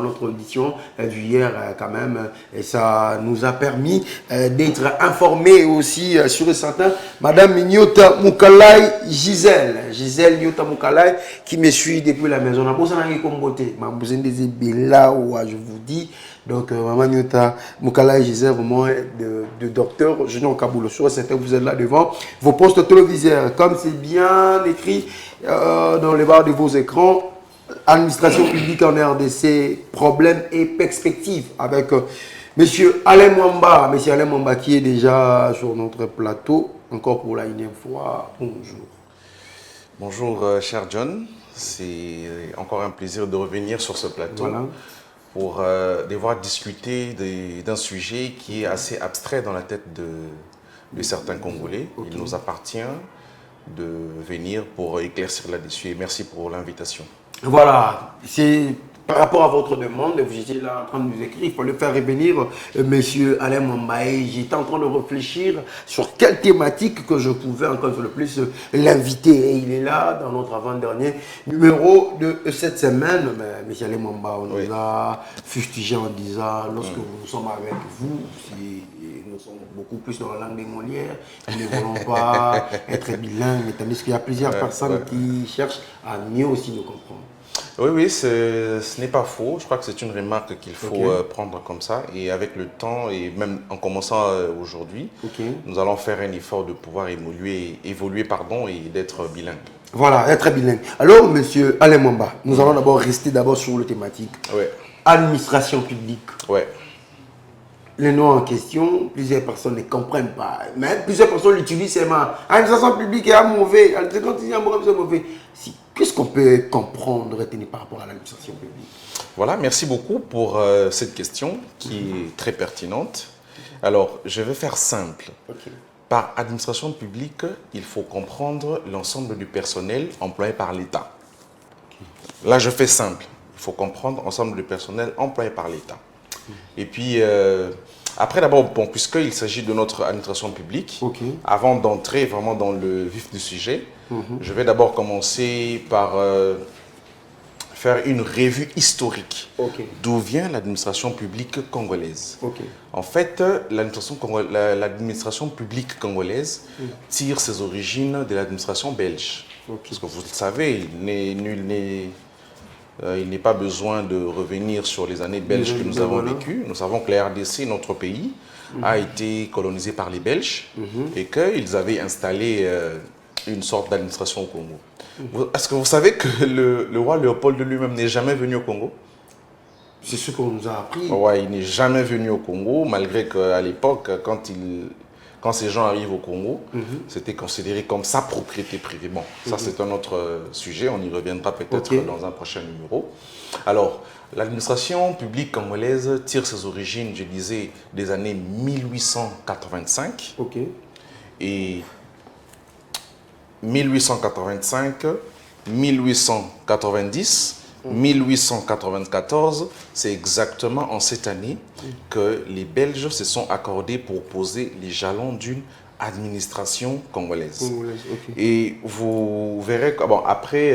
dans notre audition d'hier quand même. Et ça nous a permis d'être informés aussi sur et certain. Madame Nyota Moukalai Gisèle Nyota Moukalai qui me suit depuis la maison. Je vous dis. Donc, Maman Nyota Moukalai Gisèle, vraiment de docteur Junior Kaboul. Sur certains, vous êtes là devant vos postes téléviseurs. Comme c'est bien écrit dans les barres de vos écrans, administration publique en RDC, problèmes et perspectives avec Monsieur Alain Mwamba qui est déjà sur notre plateau, encore pour la énième fois. Bonjour. Bonjour, cher John. C'est encore un plaisir de revenir sur ce plateau pour devoir discuter d'un sujet qui est assez abstrait dans la tête de certains Congolais. Il nous appartient de venir pour éclaircir là-dessus. Et merci pour l'invitation. Voilà, c'est par rapport à votre demande, vous étiez là en train de nous écrire, il fallait faire revenir Monsieur Alain Mwamba. J'étais en train de réfléchir sur quelle thématique que je pouvais encore le plus l'inviter. Et il est là dans notre avant-dernier numéro de cette semaine. Mais Monsieur Alain Mwamba, on nous a fustigé en disant, lorsque nous sommes avec vous, nous sommes beaucoup plus dans la langue des Molières, nous ne voulons pas être bilingues, tandis qu'il y a plusieurs personnes qui cherchent à mieux aussi nous comprendre. Oui, ce n'est pas faux. Je crois que c'est une remarque qu'il faut prendre comme ça. Et avec le temps, et même en commençant aujourd'hui, nous allons faire un effort de pouvoir évoluer et d'être bilingue. Voilà, être bilingue. Alors, Monsieur Alain Mwamba, nous allons d'abord rester sur le thématique. Administration publique. Les noms en question, plusieurs personnes ne comprennent pas. Mais plusieurs personnes l'utilisent seulement. L'administration publique est mauvais. C'est mauvais. Qu'est-ce qu'on peut comprendre, retenir par rapport à l'administration publique? Voilà, merci beaucoup pour cette question qui est très pertinente. Alors, je vais faire simple. Par administration publique, il faut comprendre l'ensemble du personnel employé par l'État. Là, je fais simple. Il faut comprendre l'ensemble du personnel employé par l'État. Et puis, après d'abord, puisqu'il s'agit de notre administration publique, avant d'entrer vraiment dans le vif du sujet, je vais d'abord commencer par faire une revue historique d'où vient l'administration publique congolaise. En fait, l'administration publique congolaise tire ses origines de l'administration belge. Parce que vous le savez, il n'est pas besoin de revenir sur les années belges que nous avons vécues. Nous savons que la RDC, notre pays, a été colonisé par les Belges et qu'ils avaient installé une sorte d'administration au Congo. Est-ce que vous savez que le roi Léopold lui-même n'est jamais venu au Congo? C'est ce qu'on nous a appris. Oui, il n'est jamais venu au Congo, malgré qu'à l'époque, quand ces gens arrivent au Congo, c'était considéré comme sa propriété privée. Bon, ça c'est un autre sujet, on y reviendra peut-être dans un prochain numéro. Alors, l'administration publique congolaise tire ses origines, je disais, des années 1885. Et 1885, 1890, 1894, c'est exactement en cette année que les Belges se sont accordés pour poser les jalons d'une administration congolaise. Et vous verrez que, après,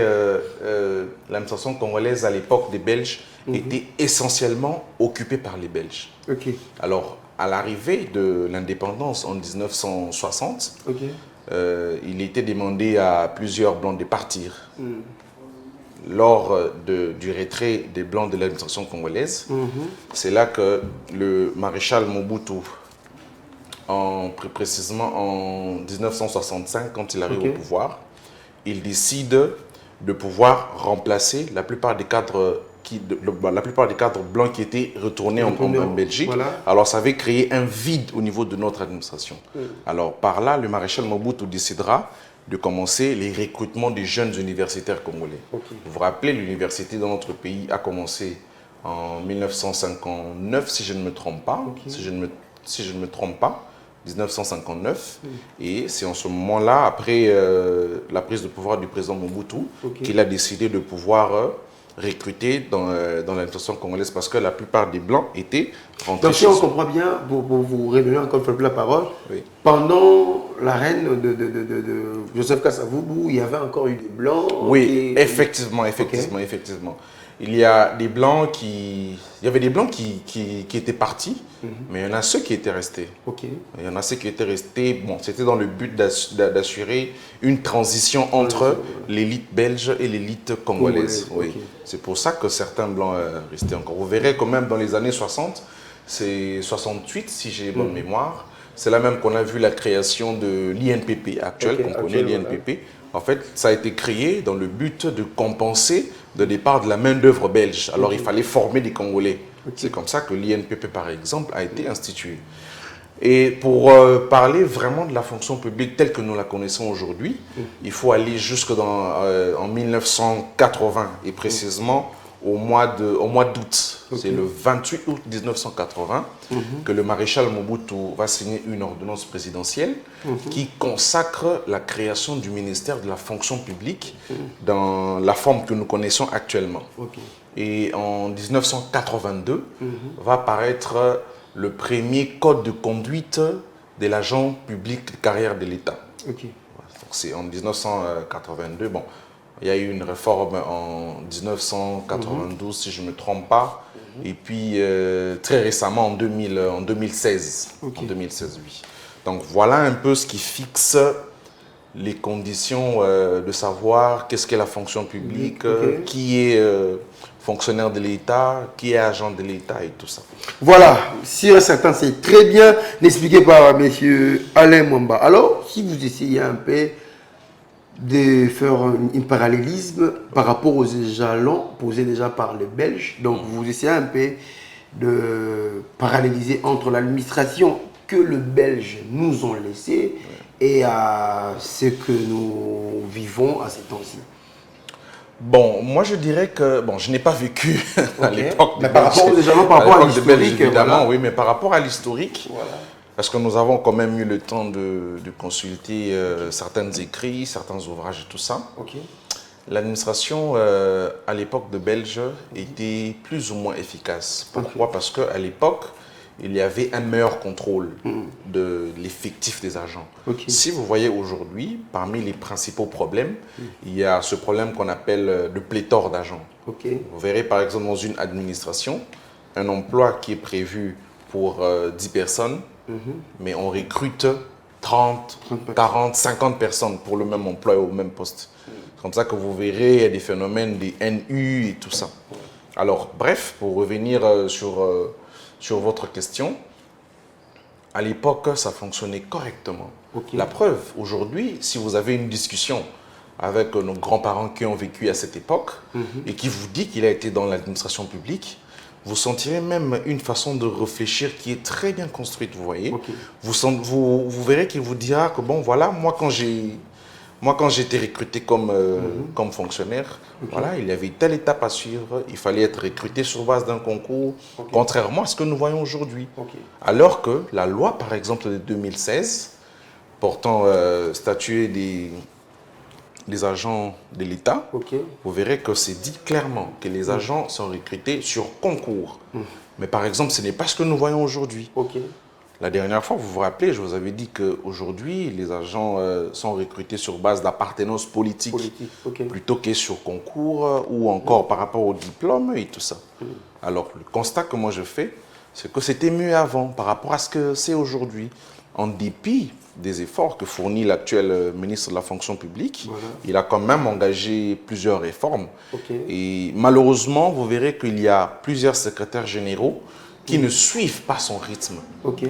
l'administration congolaise à l'époque des Belges était essentiellement occupée par les Belges. Alors, à l'arrivée de l'indépendance en 1960, il était demandé à plusieurs Blancs de partir. Lors du retrait des Blancs de l'administration congolaise, c'est là que le maréchal Mobutu, précisément en 1965, quand il arrive au pouvoir, il décide de pouvoir remplacer la plupart des cadres blancs qui étaient retournés en Belgique. Alors ça avait créé un vide au niveau de notre administration. Alors par là, le maréchal Mobutu décidera de commencer les recrutements des jeunes universitaires congolais. Vous vous rappelez, l'université dans notre pays a commencé en 1959, si je ne me trompe pas. Si je ne me trompe pas, 1959. Et c'est en ce moment-là, après la prise de pouvoir du président Mobutu, qu'il a décidé de pouvoir recruter dans l'administration congolaise parce que la plupart des Blancs étaient rentrés. Donc si on comprend bien, pour vous révéler encore une fois la parole, pendant la reine de Joseph Kasavubu, il y avait encore eu des Blancs. Oui, effectivement. il y a des Blancs qui... Il y avait des Blancs qui étaient partis, mais il y en a ceux qui étaient restés. Il y en a ceux qui étaient restés, bon, c'était dans le but d'assurer une transition entre l'élite belge et l'élite congolaise. Oui. C'est pour ça que certains Blancs restaient encore. Vous verrez quand même dans les années 60, c'est 68 si j'ai bonne mémoire, c'est là même qu'on a vu la création de l'INPP actuel, qu'on connaît, l'INPP. En fait, ça a été créé dans le but de compenser le départ de la main-d'œuvre belge. Alors, il fallait former des Congolais. C'est comme ça que l'INPP, par exemple, a été institué. Et pour parler vraiment de la fonction publique telle que nous la connaissons aujourd'hui, il faut aller jusque en 1980 et précisément au mois d'août. C'est le 28 août 1980 que le maréchal Mobutu va signer une ordonnance présidentielle qui consacre la création du ministère de la fonction publique dans la forme que nous connaissons actuellement. Et en 1982 va paraître le premier code de conduite de l'agent public de carrière de l'État. C'est en 1982. Bon, il y a eu une réforme en 1992, si je ne me trompe pas. Et puis, très récemment, en 2016. En 2016, oui. Donc, voilà un peu ce qui fixe les conditions de savoir qu'est-ce qu'est la fonction publique, qui est fonctionnaire de l'État, qui est agent de l'État et tout ça. Voilà, sûr et certain, c'est très bien expliqué par M. Alain Mwamba. Alors, si vous essayez un peu de faire un parallélisme par rapport aux jalons posés déjà par les Belges, donc vous essayez un peu de paralléliser entre l'administration que les Belges nous ont laissé et à ce que nous vivons à ces temps-ci. Bon, moi je dirais que, bon, je n'ai pas vécu à l'époque de l'historique, évidemment, oui, mais par rapport à l'historique, parce que nous avons quand même eu le temps de consulter certains écrits, certains ouvrages et tout ça. L'administration à l'époque de Belge était plus ou moins efficace. Pourquoi? Parce qu'à l'époque, il y avait un meilleur contrôle de l'effectif des agents. Si vous voyez aujourd'hui, parmi les principaux problèmes, il y a ce problème qu'on appelle de pléthore d'agents. Vous verrez par exemple dans une administration, un emploi qui est prévu pour 10 personnes, mais on recrute 30, 40, 50 personnes pour le même emploi au même poste. C'est comme ça que vous verrez, il y a des phénomènes des NU et tout ça. Alors bref, pour revenir sur votre question, à l'époque, ça fonctionnait correctement. La preuve, aujourd'hui, si vous avez une discussion avec nos grands-parents qui ont vécu à cette époque et qui vous dit qu'il a été dans l'administration publique, vous sentirez même une façon de réfléchir qui est très bien construite, vous voyez. Vous verrez qu'il vous dira que, bon, voilà, moi, quand j'ai été recruté comme fonctionnaire, voilà, il y avait telle étape à suivre, il fallait être recruté sur base d'un concours, contrairement à ce que nous voyons aujourd'hui. Alors que la loi, par exemple, de 2016, portant statut des agents de l'État, vous verrez que c'est dit clairement que les agents sont recrutés sur concours. Mais par exemple, ce n'est pas ce que nous voyons aujourd'hui. La dernière fois, vous vous rappelez, je vous avais dit qu'aujourd'hui, les agents sont recrutés sur base d'appartenance politique, plutôt que sur concours ou encore par rapport au diplôme et tout ça. Alors, le constat que moi je fais, c'est que c'était mieux avant par rapport à ce que c'est aujourd'hui. En dépit des efforts que fournit l'actuel ministre de la fonction publique, il a quand même engagé plusieurs réformes. Et malheureusement, vous verrez qu'il y a plusieurs secrétaires généraux qui ne suivent pas son rythme.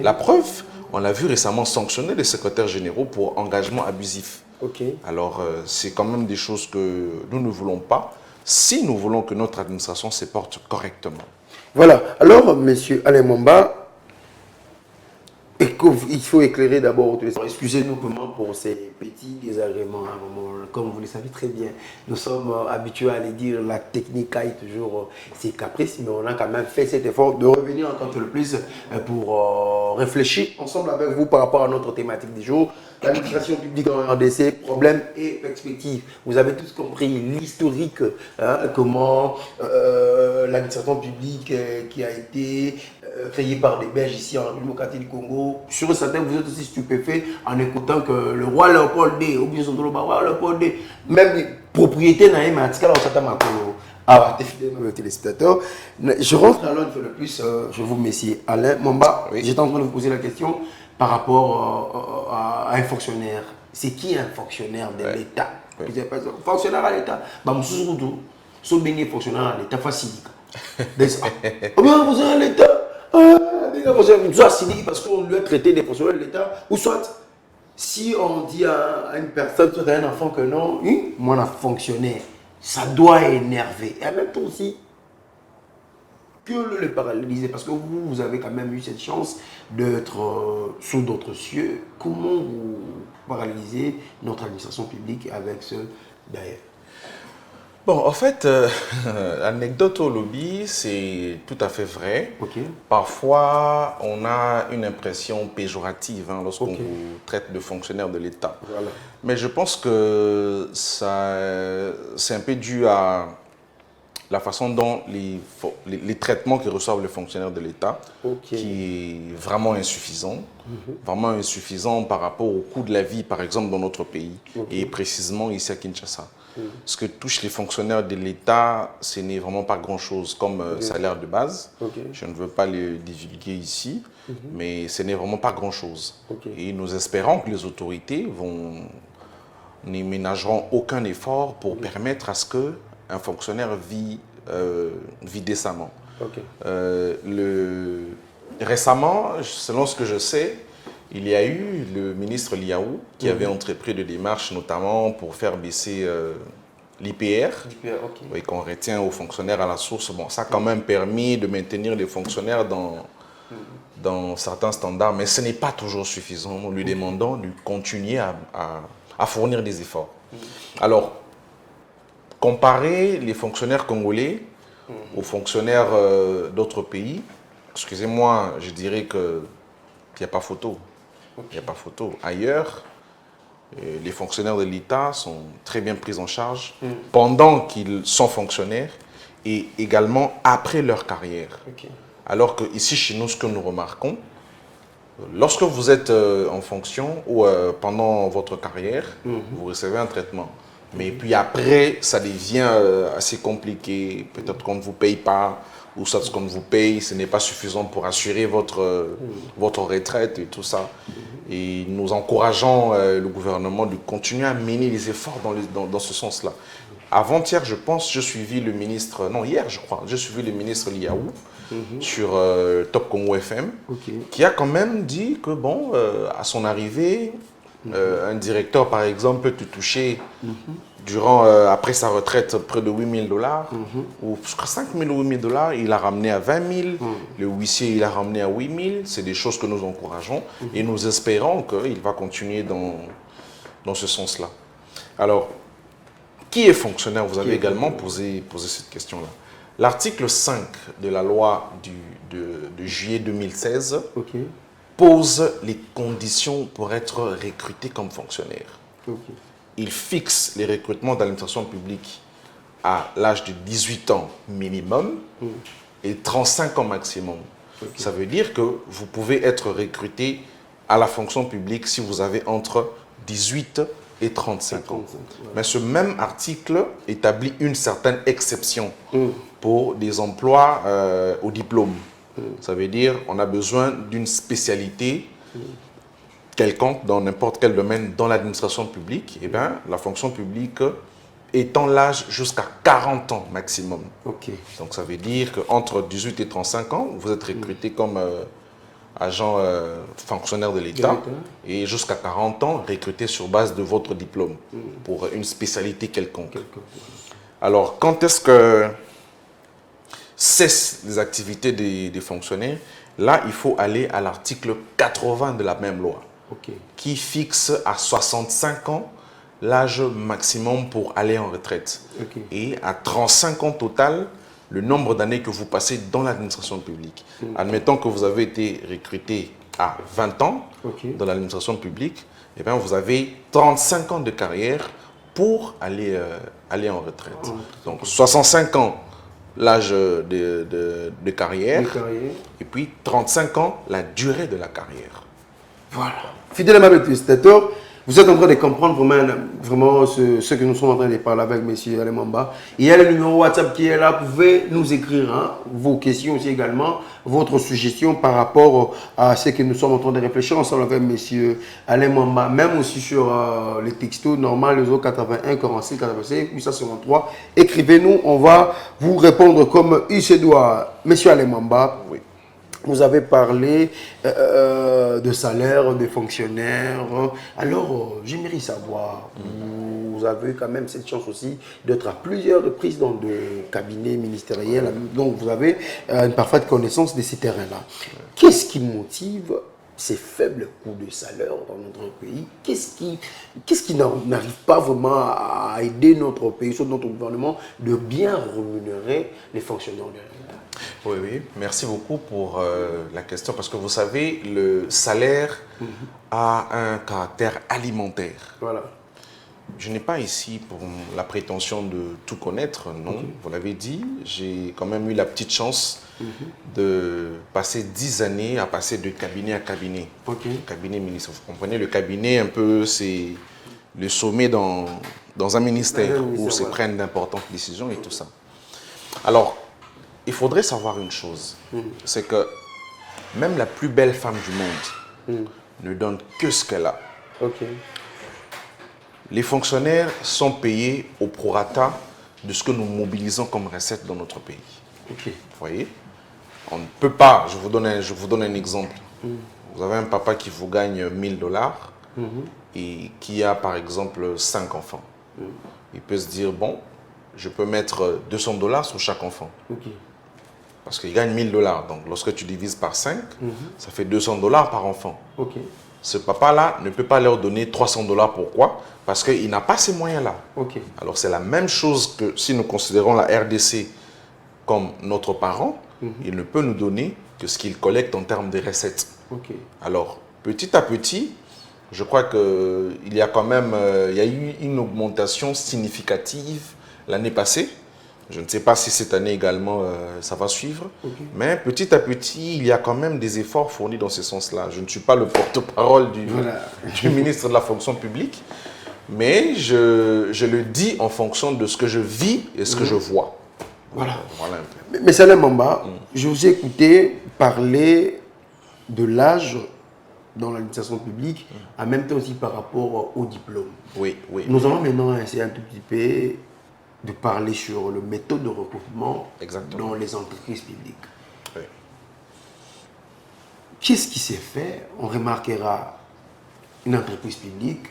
La preuve, on l'a vu récemment sanctionner les secrétaires généraux pour engagement abusif. Alors, c'est quand même des choses que nous ne voulons pas si nous voulons que notre administration se porte correctement. Voilà. Alors, M. Alain Mwamba, il faut éclairer d'abord. Excusez-nous pour ces petits désagréments. Comme vous le savez très bien, nous sommes habitués à aller dire la technique est toujours ses caprices, mais on a quand même fait cet effort de revenir encore le plus pour réfléchir ensemble avec vous par rapport à notre thématique du jour. L'administration publique en RDC, problèmes et perspectives. Vous avez tous compris l'historique, comment l'administration publique qui a été créée par des Belges ici en République démocratique du Congo. Sur certains, vous êtes aussi stupéfaits en écoutant que le roi Léopold II, ou bien son roi Léopold II, même les propriétés n'ont pas Ah, fidèles téléspectateurs. Je rentre alors une fois de plus, je vous remercie. Alain Momba, Oui. j'étais en train de vous poser la question par rapport à un fonctionnaire. C'est qui un fonctionnaire de l'État? Oui. Vous avez pas dit, fonctionnaire à l'État. Bah, monsieur Zoudou, son béni fonctionnaire à l'État facile. Oh bien, fonctionnaire à l'État. Soit parce qu'on lui a traité des fonctionnaires de l'État, ou soit si on dit à une personne, soit à un enfant que non, moi, un fonctionnaire, ça doit énerver. Et en même temps aussi, que le paralyser, parce que vous avez quand même eu cette chance d'être sous d'autres cieux. Comment vous paralysez notre administration publique avec ce d'ailleurs? Bon, en fait, l'anecdote au lobby, c'est tout à fait vrai. Ok. Parfois, on a une impression péjorative lorsqu'on Ok. vous traite de fonctionnaire de l'État. Voilà. Mais je pense que c'est un peu dû à la façon dont les traitements que reçoivent les fonctionnaires de l'État, Ok. qui est vraiment insuffisant par rapport au coût de la vie, par exemple, dans notre pays, et précisément ici à Kinshasa. Ce que touchent les fonctionnaires de l'État, ce n'est vraiment pas grand-chose comme salaire de base. Je ne veux pas le divulguer ici, mais ce n'est vraiment pas grand-chose. Et nous espérons que les autorités ne ménageront aucun effort pour permettre à ce qu'un fonctionnaire vit décemment. Récemment, selon ce que je sais, il y a eu le ministre Liaou qui avait entrepris des démarches notamment pour faire baisser l'IPR, oui, qu'on retient aux fonctionnaires à la source. Bon, ça a quand même permis de maintenir les fonctionnaires dans certains standards, mais ce n'est pas toujours suffisant. Nous lui demandons de continuer à fournir des efforts. Alors, comparer les fonctionnaires congolais aux fonctionnaires d'autres pays, excusez-moi, je dirais qu'il n'y a pas photo. Il n'y a pas photo. Ailleurs, les fonctionnaires de l'État sont très bien pris en charge pendant qu'ils sont fonctionnaires et également après leur carrière. Alors qu'ici, chez nous, ce que nous remarquons, lorsque vous êtes en fonction ou pendant votre carrière, vous recevez un traitement. Mais puis après, ça devient assez compliqué. Peut-être qu'on ne vous paye pas, ou soit ce qu'on vous paye, ce n'est pas suffisant pour assurer votre retraite et tout ça. Et nous encourageons le gouvernement de continuer à mener les efforts dans ce sens-là. Avant-hier, je pense, je suivis le ministre, non, hier, je crois, je suivis le ministre Liaou sur Top Congo FM, qui a quand même dit que, bon, à son arrivée, un directeur, par exemple, peut te toucher après sa retraite près de $8 000, ou 5 000 ou 8 000 $, il a ramené à 20 000, le huissier il a ramené à 8 000, c'est des choses que nous encourageons et nous espérons qu'il va continuer dans ce sens-là. Alors, qui est fonctionnaire? Vous avez également posé cette question-là. L'article 5 de la loi de juillet 2016 pose les conditions pour être recruté comme fonctionnaire. Il fixe les recrutements dans l'administration publique à l'âge de 18 ans minimum et 35 ans maximum. Ça veut dire que vous pouvez être recruté à la fonction publique si vous avez entre 18 et 35 ans. Mais ce même article établit une certaine exception pour des emplois au diplôme. Ça veut dire qu'on a besoin d'une spécialité quelconque dans n'importe quel domaine dans l'administration publique. Et bien, la fonction publique étend l'âge jusqu'à 40 ans maximum. Donc ça veut dire qu'entre 18 et 35 ans, vous êtes recruté comme agent fonctionnaire de l'État et jusqu'à 40 ans, recruté sur base de votre diplôme pour une spécialité quelconque. Alors, quand est-ce que cessent les activités des fonctionnaires? Là, il faut aller à l'article 80 de la même loi, qui fixe à 65 ans l'âge maximum pour aller en retraite. Et à 35 ans total, le nombre d'années que vous passez dans l'administration publique. Admettons que vous avez été recruté à 20 ans dans l'administration publique, et bien vous avez 35 ans de carrière pour aller en retraite. Donc 65 ans l'âge de carrière, et puis 35 ans la durée de la carrière. Voilà. Fidèle à téléspectateurs, Vous êtes en train de comprendre vraiment ce que nous sommes en train de parler avec M. Alain Mamba. Il y a le numéro WhatsApp qui est là. Vous pouvez nous écrire vos questions aussi également, votre suggestion par rapport à ce que nous sommes en train de réfléchir ensemble avec M. Alain Mamba. Même aussi sur les textos normal, le 81 46 85 853. Écrivez-nous, on va vous répondre comme il se doit. M. Alain Mamba. Oui. Vous avez parlé de salaire des fonctionnaires. Alors, j'aimerais savoir, vous avez quand même cette chance aussi d'être à plusieurs reprises dans des cabinets ministériels. Donc, vous avez une parfaite connaissance de ces terrains-là. Qu'est-ce qui motive ces faibles coûts de salaire dans notre pays? Qu'est-ce qui n'arrive pas vraiment à aider notre pays, sur notre gouvernement, de bien rémunérer les fonctionnaires de l'État? Oui, oui, merci beaucoup pour la question, parce que vous savez, le salaire a un caractère alimentaire. Voilà. Je n'ai pas ici pour la prétention de tout connaître, non, vous l'avez dit. J'ai quand même eu la petite chance de passer 10 années à passer de cabinet à cabinet. Cabinet ministre, vous comprenez, le cabinet un peu, c'est le sommet dans un ministère où se prennent d'importantes décisions et tout ça. Alors, il faudrait savoir une chose, c'est que même la plus belle femme du monde ne donne que ce qu'elle a. Les fonctionnaires sont payés au prorata de ce que nous mobilisons comme recette dans notre pays. Vous voyez? On ne peut pas, je vous donne un exemple. Vous avez un papa qui vous gagne 1000 $, et qui a par exemple 5 enfants. Il peut se dire, bon, je peux mettre 200 $ sur chaque enfant. Parce qu'il gagne 1000 $. Donc, lorsque tu divises par 5, ça fait 200 $ par enfant. Ce papa-là ne peut pas leur donner 300 $. Pourquoi? Parce qu'il n'a pas ces moyens-là. Alors, c'est la même chose que si nous considérons la RDC comme notre parent, il ne peut nous donner que ce qu'il collecte en termes de recettes. Alors, petit à petit, je crois qu'il y a quand même il y a eu une augmentation significative l'année passée. Je ne sais pas si cette année également ça va suivre, mais petit à petit, il y a quand même des efforts fournis dans ce sens-là. Je ne suis pas le porte-parole du ministre de la fonction publique, mais je le dis en fonction de ce que je vis et ce que je vois. Voilà un peu. Mais Alain Mamba, je vous ai écouté parler de l'âge dans l'administration publique, en même temps aussi par rapport au diplôme. Nous allons maintenant essayer un tout petit peu de parler sur le méthode de recrutement dans les entreprises publiques. Qu'est-ce qui s'est fait? On remarquera une entreprise publique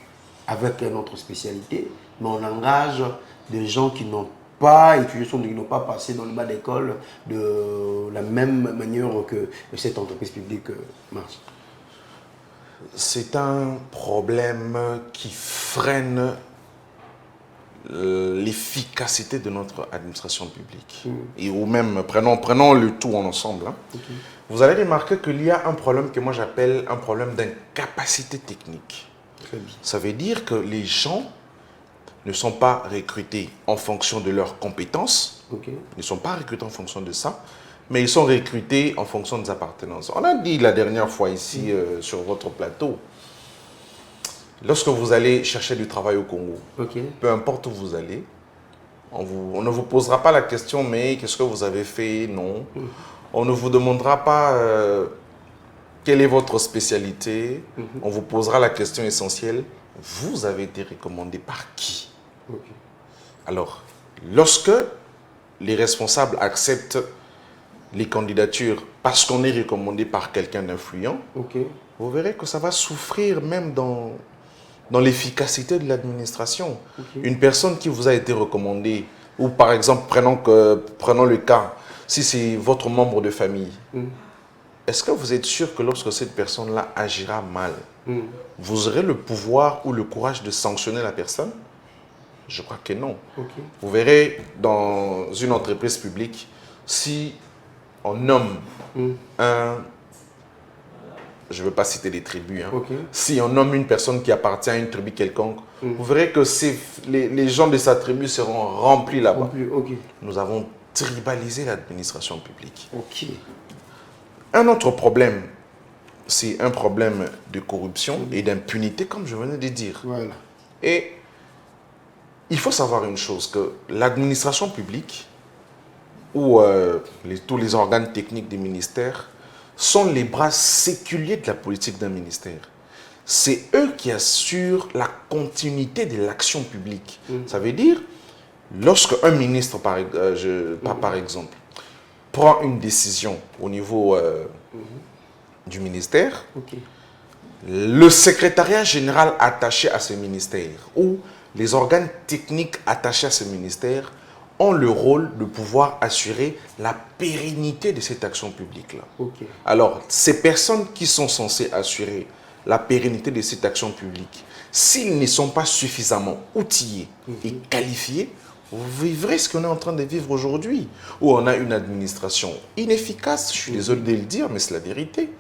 avec une autre spécialité, mais on engage des gens qui n'ont pas étudié, qui n'ont pas passé dans le bas d'école de la même manière que cette entreprise publique marche. C'est un problème qui freine l'efficacité de notre administration publique. Et ou même, prenons le tout en ensemble. Vous allez remarquer qu'il y a un problème que moi j'appelle un problème d'incapacité technique. Ça veut dire que les gens ne sont pas recrutés en fonction de leurs compétences, ils ne sont pas recrutés en fonction de ça, mais ils sont recrutés en fonction des appartenances. On a dit la dernière fois ici sur votre plateau, lorsque vous allez chercher du travail au Congo, peu importe où vous allez, on ne vous posera pas la question, mais qu'est-ce que vous avez fait? Non. On ne vous demandera pas quelle est votre spécialité. On vous posera la question essentielle. Vous avez été recommandé par qui? Alors, lorsque les responsables acceptent les candidatures parce qu'on est recommandé par quelqu'un d'influent, vous verrez que ça va souffrir même dans l'efficacité de l'administration. Une personne qui vous a été recommandée, ou par exemple, prenons le cas, si c'est votre membre de famille, est-ce que vous êtes sûr que lorsque cette personne-là agira mal, vous aurez le pouvoir ou le courage de sanctionner la personne? Je crois que non. Vous verrez dans une entreprise publique, si on nomme je ne veux pas citer les tribus, si on nomme une personne qui appartient à une tribu quelconque, vous verrez que les gens de sa tribu seront remplis là-bas. Nous avons tribalisé l'administration publique. Un autre problème c'est un problème de corruption et d'impunité, comme je venais de dire. Voilà. Et il faut savoir une chose, que l'administration publique ou tous les organes techniques des ministères sont les bras séculiers de la politique d'un ministère. C'est eux qui assurent la continuité de l'action publique. Ça veut dire, lorsque un ministre, par exemple, prend une décision au niveau du ministère, le secrétariat général attaché à ce ministère ou les organes techniques attachés à ce ministère ont le rôle de pouvoir assurer la pérennité de cette action publique-là. Alors, ces personnes qui sont censées assurer la pérennité de cette action publique, s'ils ne sont pas suffisamment outillés et qualifiés, vous vivrez ce qu'on est en train de vivre aujourd'hui, où on a une administration inefficace, je suis désolé de le dire, mais c'est la vérité,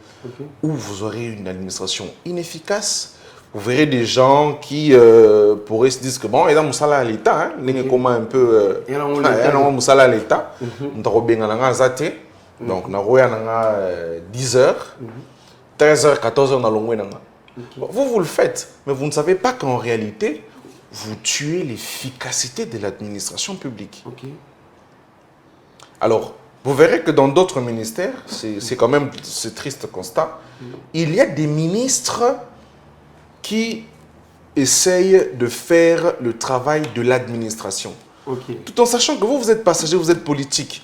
où vous aurez une administration inefficace. Vous verrez des gens qui pourraient se dire que bon, il y a Moussala à l'État, comment un peu. Il y a Moussala à l'État, donc on a 10 heures, 13 heures, 14 heures dans le vous le faites, mais vous ne savez pas qu'en réalité, vous tuez l'efficacité de l'administration publique. Alors, vous verrez que dans d'autres ministères, c'est quand même ce triste constat, il y a des ministres qui essayent de faire le travail de l'administration. Tout en sachant que vous êtes passager, vous êtes politique.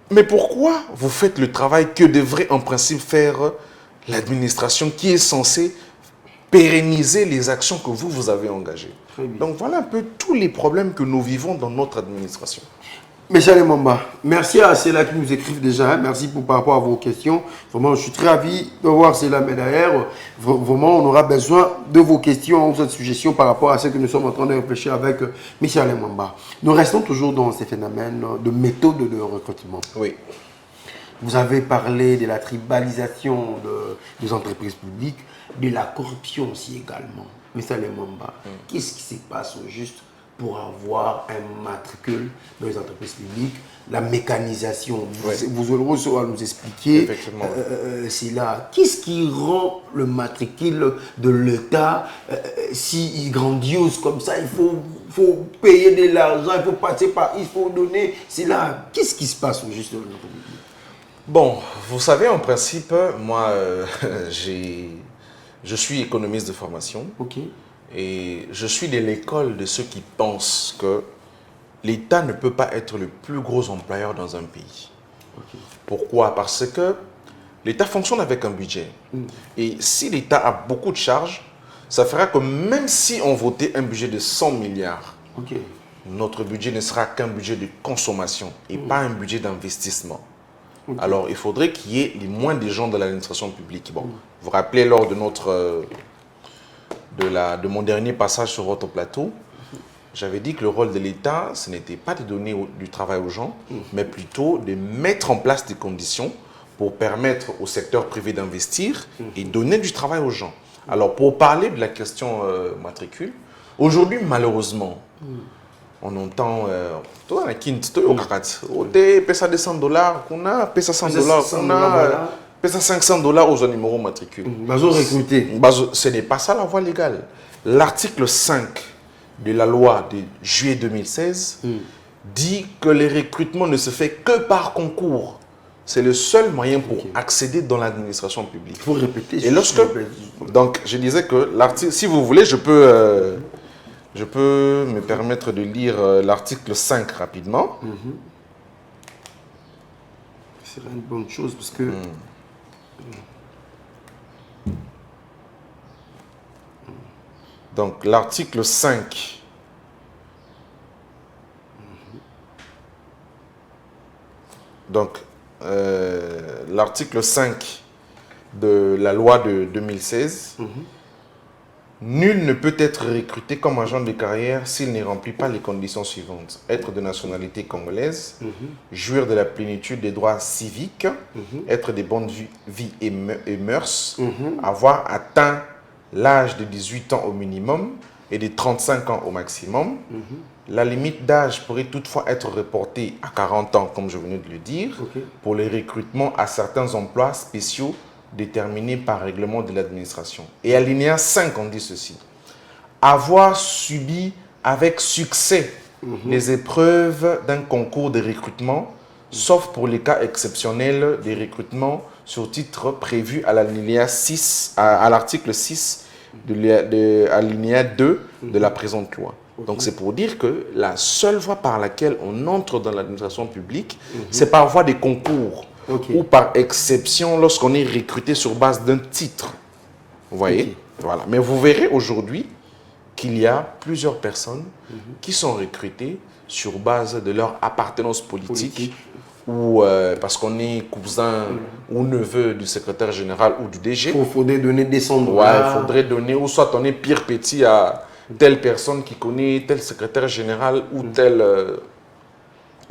Mais pourquoi vous faites le travail que devrait en principe faire l'administration qui est censée pérenniser les actions que vous avez engagées? Donc voilà un peu tous les problèmes que nous vivons dans notre administration. Monsieur Alain Mwamba, merci à ceux-là qui nous écrivent déjà. Merci par rapport à vos questions. Vraiment, je suis très ravi de voir cela. Mais derrière, vraiment, on aura besoin de vos questions, de suggestions par rapport à ce que nous sommes en train de réfléchir avec monsieur Alain Mwamba. Nous restons toujours dans ces phénomènes de méthode de recrutement. Oui. Vous avez parlé de la tribalisation des entreprises publiques, de la corruption aussi également. Monsieur Alain Mwamba, qu'est-ce qui se passe au juste pour avoir un matricule dans les entreprises publiques, la mécanisation, vous aurez nous expliquer là. Qu'est-ce qui rend le matricule de l'État si grandiose comme ça? Il faut payer de l'argent, il faut passer par, il faut donner, c'est là. Qu'est-ce qui se passe au juste? Bon, vous savez, en principe, moi, je suis économiste de formation. Et je suis de l'école de ceux qui pensent que l'État ne peut pas être le plus gros employeur dans un pays. Pourquoi? Parce que l'État fonctionne avec un budget. Et si l'État a beaucoup de charges, ça fera que même si on votait un budget de 100 milliards, notre budget ne sera qu'un budget de consommation et pas un budget d'investissement. Alors, il faudrait qu'il y ait les moins des gens de l'administration publique. Bon, vous vous rappelez lors de de mon dernier passage sur votre plateau, j'avais dit que le rôle de l'État, ce n'était pas de donner du travail aux gens, mais plutôt de mettre en place des conditions pour permettre au secteur privé d'investir et donner du travail aux gens. Alors, pour parler de la question matricule, aujourd'hui, malheureusement, on entend tout un kint, tout pesa de $100, qu'on a pesa $100, qu'on a pesa $500 aux numéros matricules. Ce n'est pas ça la voie légale. L'article 5 de la loi de juillet 2016 dit que les recrutements ne se fait que par concours. C'est le seul moyen pour accéder dans l'administration publique. Il faut répéter. Et lorsque, donc, je disais que l'article, si vous voulez, je peux me permettre de lire l'article 5 rapidement. C'est une bonne chose parce que... Donc, l'article 5 l'article 5 de la loi de 2016, nul ne peut être recruté comme agent de carrière s'il ne remplit pas les conditions suivantes. Être de nationalité congolaise, jouir de la plénitude des droits civiques, être de bonne vie et mœurs, avoir atteint l'âge de 18 ans au minimum et de 35 ans au maximum. La limite d'âge pourrait toutefois être reportée à 40 ans, comme je venais de le dire, pour les recrutements à certains emplois spéciaux déterminés par règlement de l'administration. Et alinéa 5, on dit ceci. Avoir subi avec succès les épreuves d'un concours de recrutement, sauf pour les cas exceptionnels des recrutements sur titre prévu à l'alinéa 6, à l'article 6 de l'alinéa 2 de la présente loi. Donc c'est pour dire que la seule voie par laquelle on entre dans l'administration publique, c'est par voie des concours ou par exception lorsqu'on est recruté sur base d'un titre. Vous voyez? Voilà. Mais vous verrez aujourd'hui qu'il y a plusieurs personnes qui sont recrutées sur base de leur appartenance politique ou parce qu'on est cousin ou neveu du secrétaire général ou du DG. Il faudrait donner des sons. Ouais, il faudrait donner, ou soit on est pire petit à telle personne qui connaît tel secrétaire général ou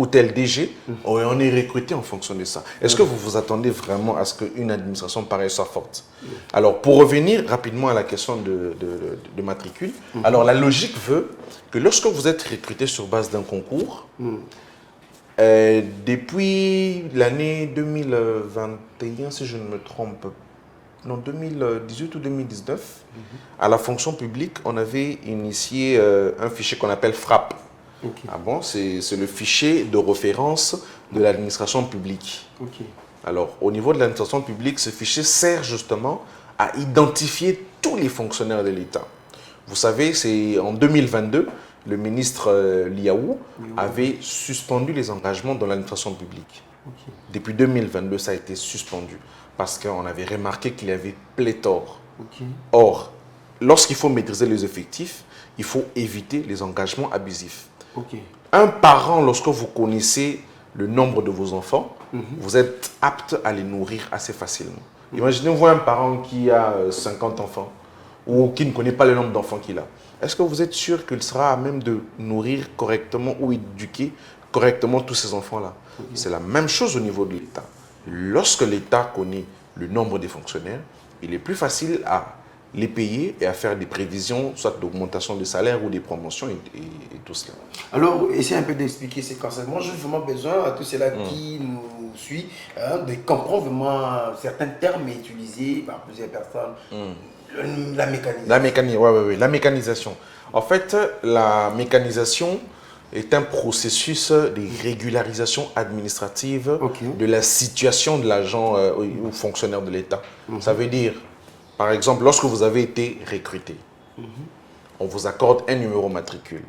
tel DG, et on est recruté en fonction de ça. Est-ce que vous vous attendez vraiment à ce qu'une administration pareille soit forte? Alors, pour revenir rapidement à la question de matricule, alors la logique veut que lorsque vous êtes recruté sur base d'un concours, depuis l'année 2021, si je ne me trompe, non, 2018 ou 2019, à la fonction publique, on avait initié un fichier qu'on appelle FRAP. Ah bon, c'est le fichier de référence de l'administration publique. Alors, au niveau de l'administration publique, ce fichier sert justement à identifier tous les fonctionnaires de l'État. Vous savez, c'est en 2022, le ministre Liaou avait suspendu les engagements dans l'administration publique. Depuis 2022, ça a été suspendu parce qu'on avait remarqué qu'il y avait pléthore. Or, lorsqu'il faut maîtriser les effectifs, il faut éviter les engagements abusifs. Un parent, lorsque vous connaissez le nombre de vos enfants, vous êtes apte à les nourrir assez facilement. Imaginez-vous un parent qui a 50 enfants ou qui ne connaît pas le nombre d'enfants qu'il a. Est-ce que vous êtes sûr qu'il sera à même de nourrir correctement ou éduquer correctement tous ces enfants-là? C'est la même chose au niveau de l'État. Lorsque l'État connaît le nombre des fonctionnaires, il est plus facile à les payer et à faire des prévisions, soit d'augmentation de salaire ou des promotions et tout cela. Alors, essayez un peu d'expliquer ces concepts. Moi, j'ai vraiment besoin à tous ceux-là qui nous suivent de comprendre vraiment certains termes utilisés par plusieurs personnes. La mécanisation. La mécanisation. En fait, la mécanisation est un processus de régularisation administrative de la situation de l'agent ou fonctionnaire de l'État. Ça veut dire, par exemple, lorsque vous avez été recruté, on vous accorde un numéro matricule.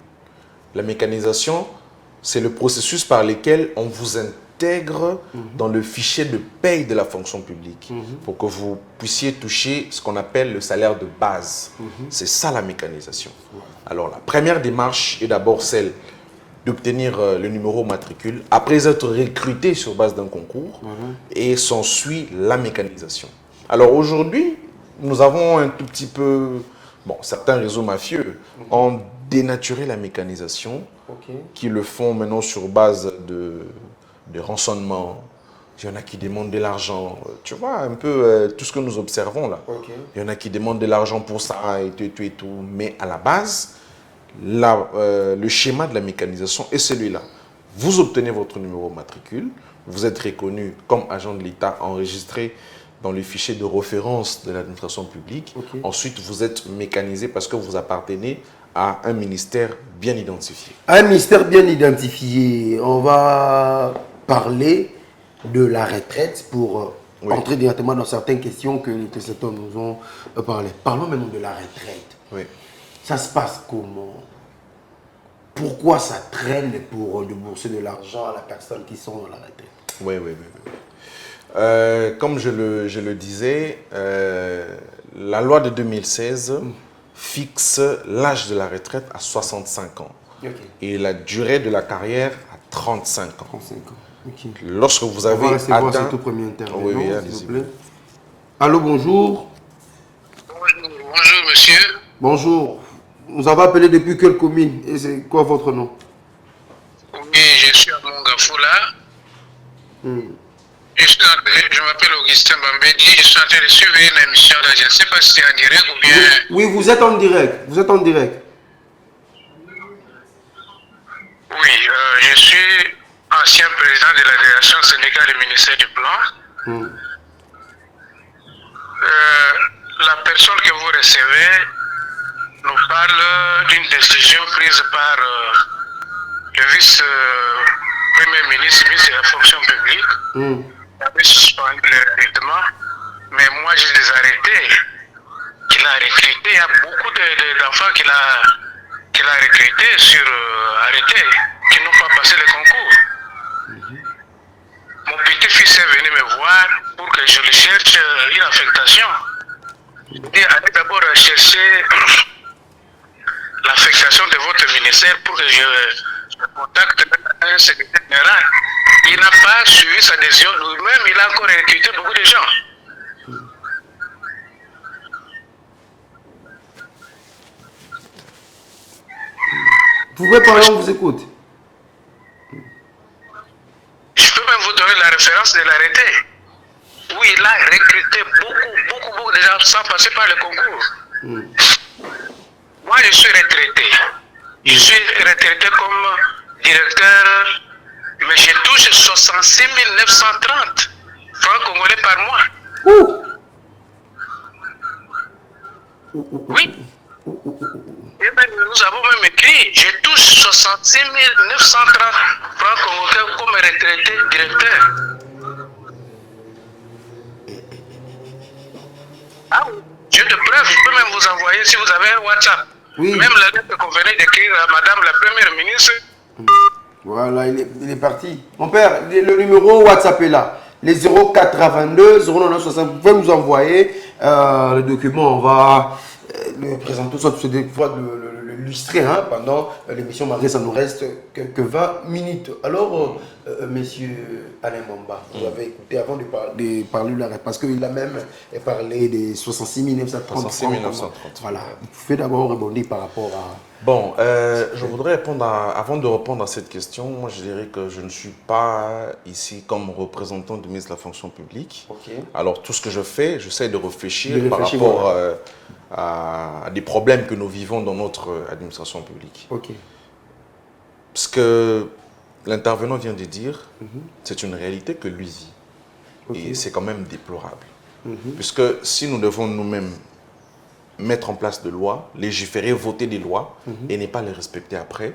La mécanisation, c'est le processus par lequel on vous intègre dans le fichier de paye de la fonction publique pour que vous puissiez toucher ce qu'on appelle le salaire de base. C'est ça la mécanisation. Alors la première démarche est d'abord celle d'obtenir le numéro matricule après être recruté sur base d'un concours et s'ensuit la mécanisation. Alors aujourd'hui, nous avons un tout petit peu, bon, certains réseaux mafieux ont dénaturé la mécanisation, qui le font maintenant sur base de rançonnement. Il y en a qui demandent de l'argent, tu vois, un peu tout ce que nous observons là. Il y en a qui demandent de l'argent pour ça et tout. Mais à la base, le schéma de la mécanisation est celui-là. Vous obtenez votre numéro matricule, vous êtes reconnu comme agent de l'État enregistré dans le fichier de référence de l'administration publique. Ensuite, vous êtes mécanisé parce que vous appartenez à un ministère bien identifié. Un ministère bien identifié. On va parler de la retraite pour entrer directement dans certaines questions que les téléspectateurs nous ont parlé. Parlons maintenant de la retraite. Ça se passe comment? Pourquoi ça traîne pour débourser de l'argent à la personne qui sont dans la retraite? Comme je le disais, la loi de 2016 fixe l'âge de la retraite à 65 ans et la durée de la carrière à 35 ans. Lorsque vous avez atteint... ce tout premier intervenant, s'il vous plaît. Allô, bonjour. Bonjour, monsieur. Bonjour. Vous avez appelé depuis quelle commune et c'est quoi votre nom? Oui, je suis à Mongafoula. Je m'appelle Augustin Bambedi, je suis en train de suivre une émission là. Je ne sais pas si c'est en direct ou bien... Oui, vous êtes en direct. Vous êtes en direct. Oui, je suis ancien président de la délégation syndicale du ministère du Plan. décision prise par le vice-premier ministre de la fonction publique. Il avait suspendu le recrutement, mais moi je les ai arrêtés. Qu'il a recruté, il y a beaucoup d'enfants qu'il a recrutés arrêtés, qui n'ont pas passé le concours. Mon petit-fils est venu me voir pour que je lui cherche une affectation. Il dit, allez d'abord chercher l'affectation de votre ministère pour que je contacte un secrétaire général. Il n'a pas suivi sa décision lui-même, il a encore recruté beaucoup de gens. Vous pouvez parler, on vous écoute. Je peux même vous donner la référence de l'arrêté. Où il a recruté beaucoup de gens sans passer par le concours. Moi, je suis retraité. Je suis retraité comme directeur, mais je touche 66 930 francs congolais par mois. Oui. Et bien, nous avons même écrit, je touche 66 930 francs congolais comme retraité directeur. Ah oui. J'ai de preuves, je peux même vous envoyer si vous avez un WhatsApp. Oui. Même la lettre qu'on venait d'écrire à Madame la Première ministre. Voilà, il est parti. Mon père, le numéro WhatsApp est là. Les 0422 0960. Vous pouvez nous envoyer le document. On va le présenter, soit des fois l'illustrer pendant l'émission. Malgré ça nous reste quelques 20 minutes. Alors, monsieur Alain Mwamba, vous avez écouté avant de parler de l'arrêt, parce qu'il a même parlé des 66 930. 66 930. Voilà. Vous pouvez d'abord rebondir par rapport à... Bon, je voudrais répondre avant de répondre à cette question, moi je dirais que je ne suis pas ici comme représentant du ministre de la fonction publique. Okay. Alors tout ce que je fais, j'essaie de réfléchir par rapport à des problèmes que nous vivons dans notre administration publique. Okay. Ce que l'intervenant vient de dire, c'est une réalité que lui vit. Okay. Et c'est quand même déplorable. Puisque si nous devons nous-mêmes mettre en place de lois, légiférer, voter des lois et ne pas les respecter après,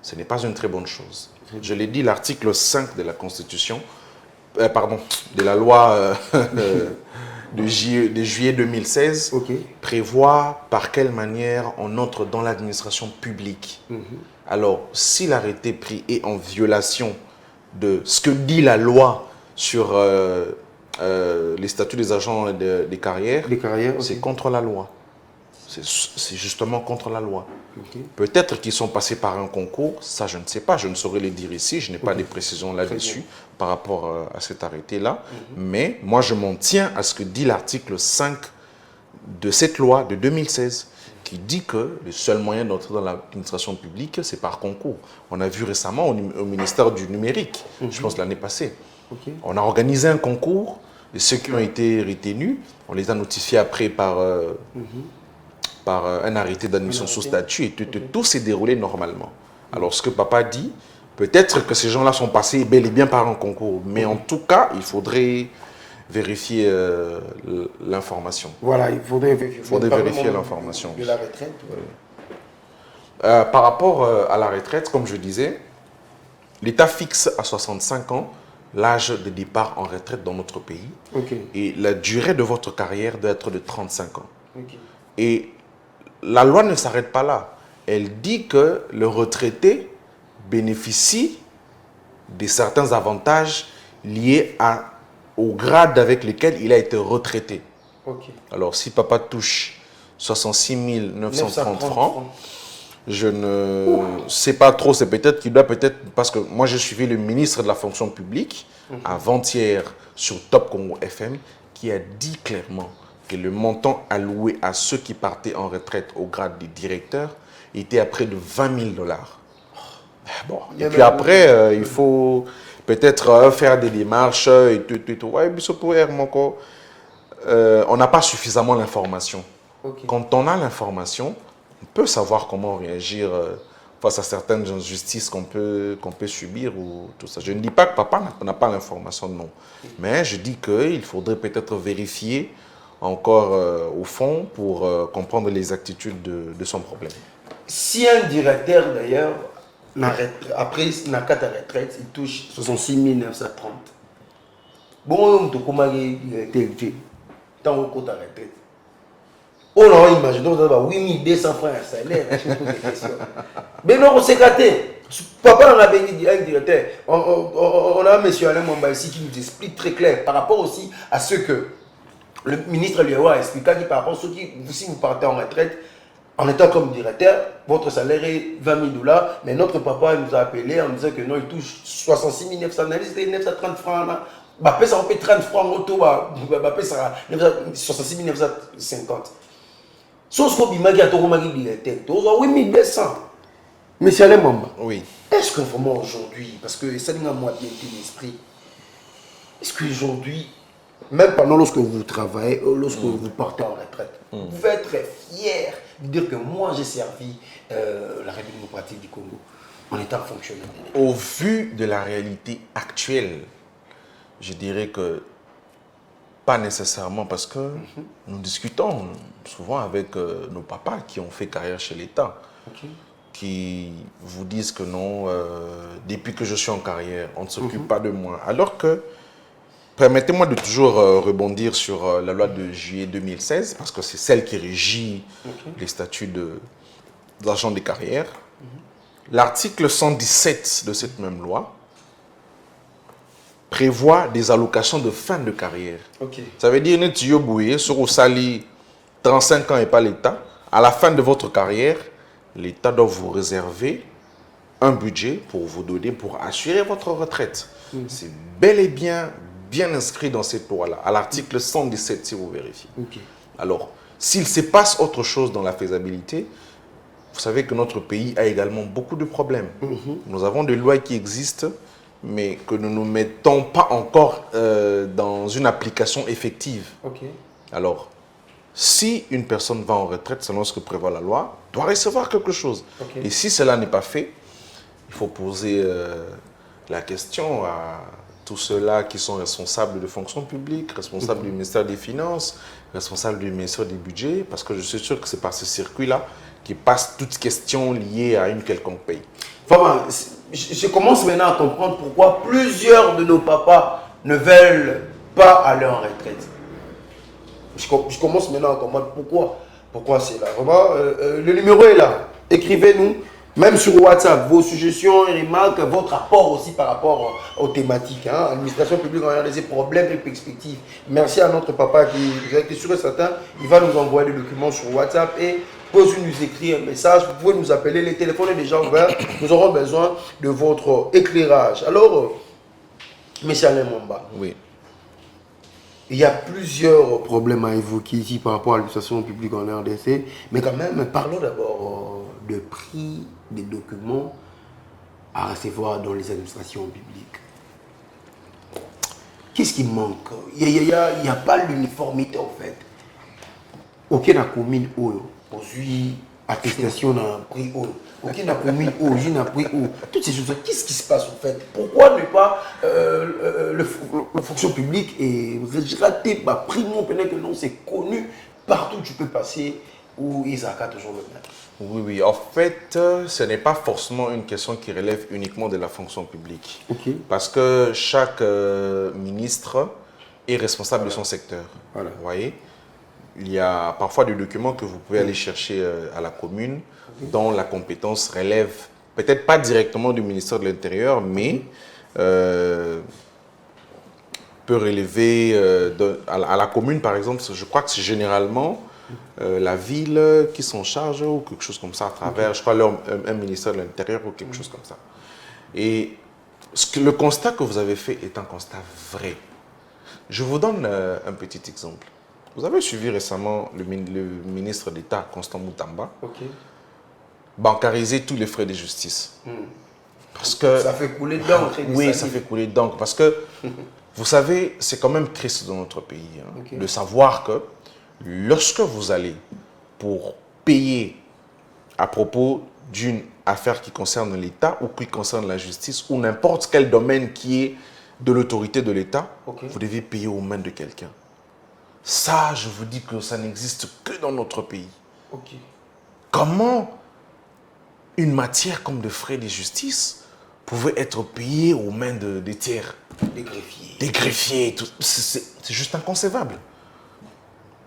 ce n'est pas une très bonne chose. Je l'ai dit, l'article 5 de la Constitution, de la loi de juillet 2016, prévoit par quelle manière on entre dans l'administration publique. Alors, si l'arrêté pris est en violation de ce que dit la loi sur les statuts des agents des carrières, c'est contre la loi. C'est justement contre la loi. Peut-être qu'ils sont passés par un concours, ça je ne sais pas, je ne saurais le dire ici, je n'ai pas de précisions là-dessus par rapport à cet arrêté-là. Mais moi je m'en tiens à ce que dit l'article 5 de cette loi de 2016, qui dit que le seul moyen d'entrer dans l'administration publique, c'est par concours. On a vu récemment au ministère du numérique, je pense l'année passée. On a organisé un concours, et ceux qui ont été retenus, on les a notifiés après par un arrêté d'admission sous statut, et tout s'est déroulé normalement. Alors ce que papa dit, peut-être que ces gens-là sont passés bel et bien par un concours, mais en tout cas, il faudrait vérifier l'information. Voilà, il faudrait vérifier l'information. De la retraite. Par rapport à la retraite, comme je disais, l'État fixe à 65 ans l'âge de départ en retraite dans notre pays. Et la durée de votre carrière doit être de 35 ans. Et la loi ne s'arrête pas là. Elle dit que le retraité bénéficie de certains avantages liés au grade avec lequel il a été retraité. Alors, si papa touche 66 930 francs, je ne sais pas trop, c'est peut-être qu'il doit parce que moi j'ai suivi le ministre de la fonction publique avant-hier sur Top Congo FM qui a dit clairement que le montant alloué à ceux qui partaient en retraite au grade de directeur était à près de 20 000 $. Bon, et puis après, il faut peut-être faire des démarches et tout. Ouais, on n'a pas suffisamment l'information. Quand on a l'information, on peut savoir comment réagir face à certaines injustices qu'on peut subir ou tout ça. Je ne dis pas que papa n'a pas l'information, non. Mais je dis qu'il faudrait peut-être vérifier encore au fond pour comprendre les attitudes de son problème. si un directeur d'ailleurs, après n'a qu'à ta retraite, il touche 66 930. Bon, tu commences directeur, tant que ta retraite. On a imaginé, on a 8200 francs à salaire, je pose des questions. Mais non, on s'est gâté. Papa, on a béni un directeur. On a M. Alain Mwamba ici qui nous explique très clair par rapport aussi à ce que le ministre lui a expliqué par rapport à ceux qui, si vous partez en retraite, en étant comme directeur, votre salaire est 20 000 $, mais notre papa nous a appelé en disant que non, il touche 66 900, 930 francs. Bah, ça on paye 30 francs en auto, bah, ça 66 950. Sauf que Bimagi a tout directeur, oui, 1200. Monsieur Alain Mwamba, oui. Est-ce que vraiment aujourd'hui, parce que ça n'a moi bien l'esprit, est-ce qu'aujourd'hui, même pendant lorsque vous travaillez, lorsque vous partez en retraite, vous pouvez être fier de dire que moi j'ai servi la République démocratique du Congo en étant fonctionnaire. Au vu de la réalité actuelle, je dirais que pas nécessairement, parce que nous discutons souvent avec nos papas qui ont fait carrière chez l'État, qui vous disent que non, depuis que je suis en carrière, on ne s'occupe pas de moi. Alors que, permettez-moi de toujours rebondir sur la loi de juillet 2016, parce que c'est celle qui régit les statuts d'agents de carrière. L'article 117 de cette même loi prévoit des allocations de fin de carrière. Ça veut dire que vous bouillez sur au sali 35 ans et pas l'État. À la fin de votre carrière, l'État doit vous réserver un budget pour vous donner, pour assurer votre retraite. C'est bel et bien inscrit dans cette loi-là, à l'article 117 si vous vérifiez. Alors, s'il se passe autre chose dans la faisabilité, vous savez que notre pays a également beaucoup de problèmes. Nous avons des lois qui existent, mais que nous ne mettons pas encore dans une application effective. Alors, si une personne va en retraite selon ce que prévoit la loi, doit recevoir quelque chose. Et si cela n'est pas fait, il faut poser la question à tous ceux-là qui sont responsables de fonction publique, responsables du ministère des Finances, responsables du ministère du Budget, parce que je suis sûr que c'est par ce circuit-là qui passe toute question liée à une quelconque pays. Vraiment, je commence maintenant à comprendre pourquoi plusieurs de nos papas ne veulent pas aller en retraite. Je commence maintenant à comprendre pourquoi c'est là. Vraiment, le numéro est là. Écrivez-nous, même sur WhatsApp, vos suggestions et remarques, votre rapport aussi par rapport aux thématiques. Administration publique, on a des problèmes et perspectives. Merci à notre papa qui est sûr et certain, il va nous envoyer des documents sur WhatsApp et vous nous écrire un message. Vous pouvez nous appeler, les téléphones sont déjà ouverts. Nous aurons besoin de votre éclairage. Alors, M. Alain Mwamba. Oui. Il y a plusieurs problèmes à évoquer ici par rapport à l'administration publique en RDC, mais quand même, parlons d'abord de prix des documents à recevoir dans les administrations publiques. Qu'est-ce qui manque? Il n'y a pas l'uniformité en fait. Aucun commune aujourd'hui attestation d'un prix haut. Aucun commune aujourd'hui n'a prix haut. Toutes ces choses, qu'est-ce qui se passe en fait? Pourquoi ne pas la fonction publique est ratée par prix non, peut-être que non, c'est connu partout où tu peux passer où Isaac a toujours le même. Oui. En fait, ce n'est pas forcément une question qui relève uniquement de la fonction publique. Parce que chaque ministre est responsable de son secteur. Vous voyez? Il y a parfois des documents que vous pouvez aller chercher à la commune dont la compétence relève peut-être pas directement du ministère de l'Intérieur, mais peut relever à la commune, par exemple. Je crois que c'est généralement la ville qui s'en charge ou quelque chose comme ça à travers, je crois, un ministère de l'Intérieur ou quelque chose comme ça. Et le constat que vous avez fait est un constat vrai. Je vous donne un petit exemple. Vous avez suivi récemment le ministre d'État, Constant Moutamba, bancariser tous les frais de justice. Parce que, ça fait couler d'encre. Oui, ça fait couler d'encre. Parce que, vous savez, c'est quand même triste dans notre pays de savoir que lorsque vous allez pour payer à propos d'une affaire qui concerne l'État ou qui concerne la justice ou n'importe quel domaine qui est de l'autorité de l'État, vous devez payer aux mains de quelqu'un. Ça, je vous dis que ça n'existe que dans notre pays. Comment une matière comme des frais de justice pouvait être payée aux mains des tiers. Des greffiers. Des greffiers. C'est juste inconcevable.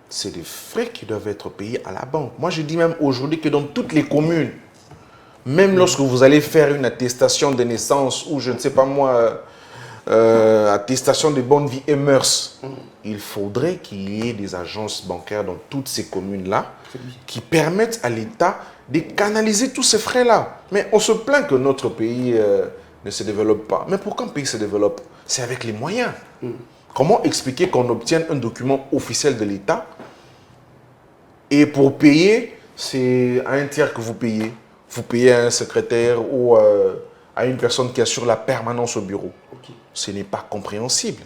C'est des frais qui doivent être payés à la banque. Moi, je dis même aujourd'hui que dans toutes les communes, même lorsque vous allez faire une attestation de naissance ou je ne sais pas moi, attestation de bonne vie et mœurs, il faudrait qu'il y ait des agences bancaires dans toutes ces communes-là qui permettent à l'État de canaliser tous ces frais-là. Mais on se plaint que notre pays ne se développe pas. Mais pourquoi un pays se développe? C'est avec les moyens. Comment expliquer qu'on obtienne un document officiel de l'État et pour payer, c'est à un tiers que vous payez. Vous payez à un secrétaire ou à une personne qui assure la permanence au bureau. Ce n'est pas compréhensible.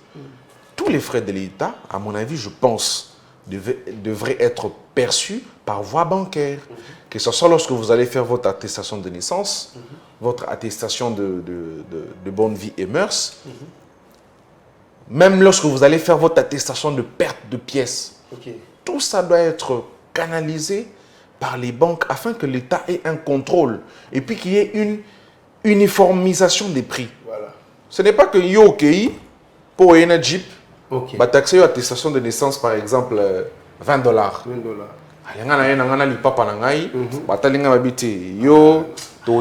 Tous les frais de l'État, à mon avis, je pense, devraient être perçus par voie bancaire. Que ce soit lorsque vous allez faire votre attestation de naissance, votre attestation de bonne vie et mœurs, même lorsque vous allez faire votre attestation de perte de pièces. Tout ça doit être canalisé par les banques afin que l'État ait un contrôle et puis qu'il y ait une uniformisation des prix. Voilà. Ce n'est pas que yo okay, pour un Jeep, Ok. taxer une attestation de naissance par exemple $20. $20. Yo,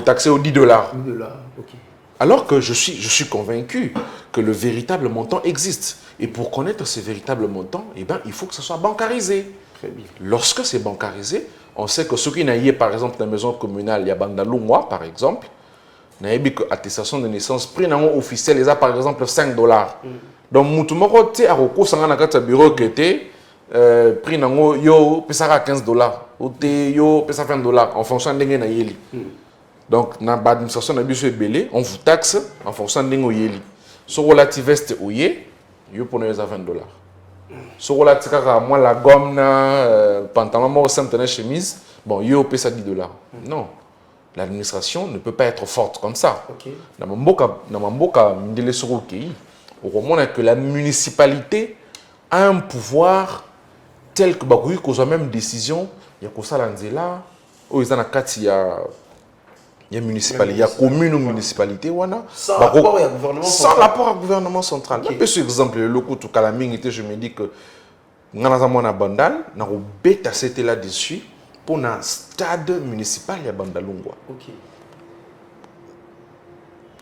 taxer au $10. $10. Ok. Alors que je suis convaincu que le véritable montant existe. Et pour connaître ce véritable montant, eh ben, il faut que ce soit bancarisé. Très bien. Lorsque c'est bancarisé, on sait que ceux qui n'aillent par exemple dans la maison communale, il y a Bandalungwa par exemple, n'aillent que attestation de naissance, prix officiel, ils ont par exemple $5. Donc, Moutoumoro, tu sais, à Roko, ça a un bureau qui était, prix yo, pesa $15, ou yo, pesa $20, en fonction de l'engin. Donc, dans l'administration de on vous taxe en fonction de l'engin. Si vous avez un veste, vous prenez $20. Si vous avez moi la gomme, pantalon, simple, chemise, bon, vous payez $10. Non, l'administration ne peut pas être forte comme ça. Dans mon boka, on remonte que la municipalité a un pouvoir tel que qu'on a même décision, il y a que ça là, où ils en a quatre, il y a municipalité, il y a commune ou municipalité, sans rapport au gouvernement central. Sans rapport au gouvernement central. Okay. Par exemple, le loco tout Kalaming, je me dis que nous avons un bandal, nous avons bêta c'était là-dessus pour un stade municipal il y a Bandalungwa.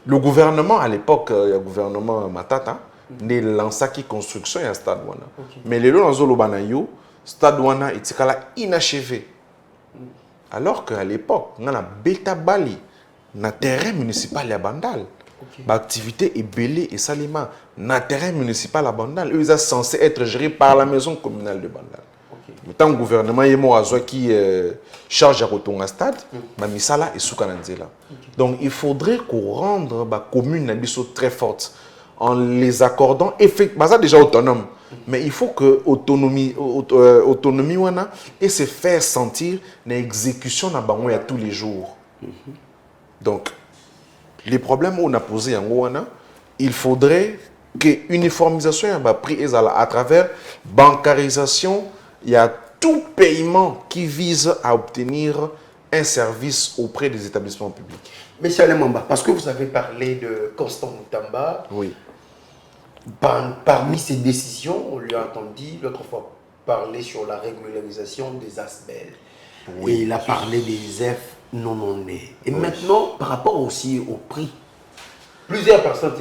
Le gouvernement à l'époque, le gouvernement Matata, ne lança qui construction un stade wana. Mais les lois dans le stade wana était inachevé. Alors qu'à l'époque, on a bêta bali na terrain municipal à Bandal. L'activité est belée et salima na terrain municipal à Bandal. Eux, ils sont censés être gérés par la maison communale de Bandal. Mais tant que le gouvernement est qui charge à retourner au stade, Misala et Soukananzela. Donc il faudrait qu'on rende la commune très forte en les accordant effectivement déjà autonome. Mais il faut que l'autonomie et se faire sentir l'exécution à tous les jours. Donc, les problèmes qu'on a posés en Ouana, il faudrait que l'uniformisation soit prise à travers bancarisation. Il y a tout paiement qui vise à obtenir un service auprès des établissements publics. Monsieur Alemamba, parce que vous avez parlé de Constant Moutamba, oui. Parmi ces décisions, on lui a entendu l'autre fois parler sur la régularisation des ASBEL. Oui. Et il a parlé des F non nés. Et maintenant, par rapport aussi au prix, plusieurs personnes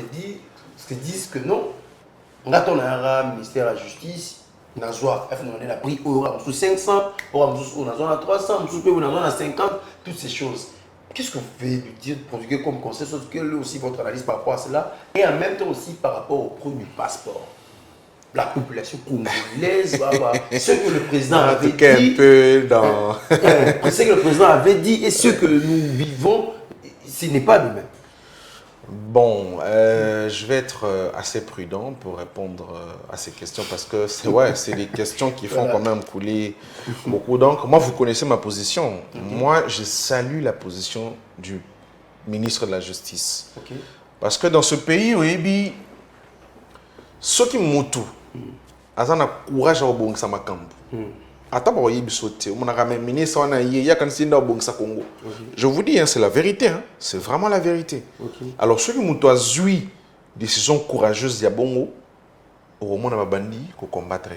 se disent que non, on a un ministère de la Justice, on a la prix on a 500, on a 300, on a 50, toutes ces choses. Qu'est-ce que vous pouvez lui dire comme conseil, sauf que lui aussi votre analyse par rapport à cela, et en même temps aussi par rapport au prix du passeport? La population congolaise, ce que le président avait dit, ce que le président avait dit et ce que nous vivons, ce n'est pas le même. Bon, je vais être assez prudent pour répondre à ces questions parce que c'est des questions qui font quand même couler beaucoup d'encre. Moi, vous connaissez ma position. Moi, je salue la position du ministre de la Justice. Parce que dans ce pays, oui, ceux qui m'ont tout, ils ont courage à rebondir ma camp. Attends, ministre, je vous dis, hein, c'est la vérité. Hein. C'est vraiment la vérité. Okay. Alors, ceux qui ont eu décision courageuse, il y a bon au moins on a bandi pour combattre.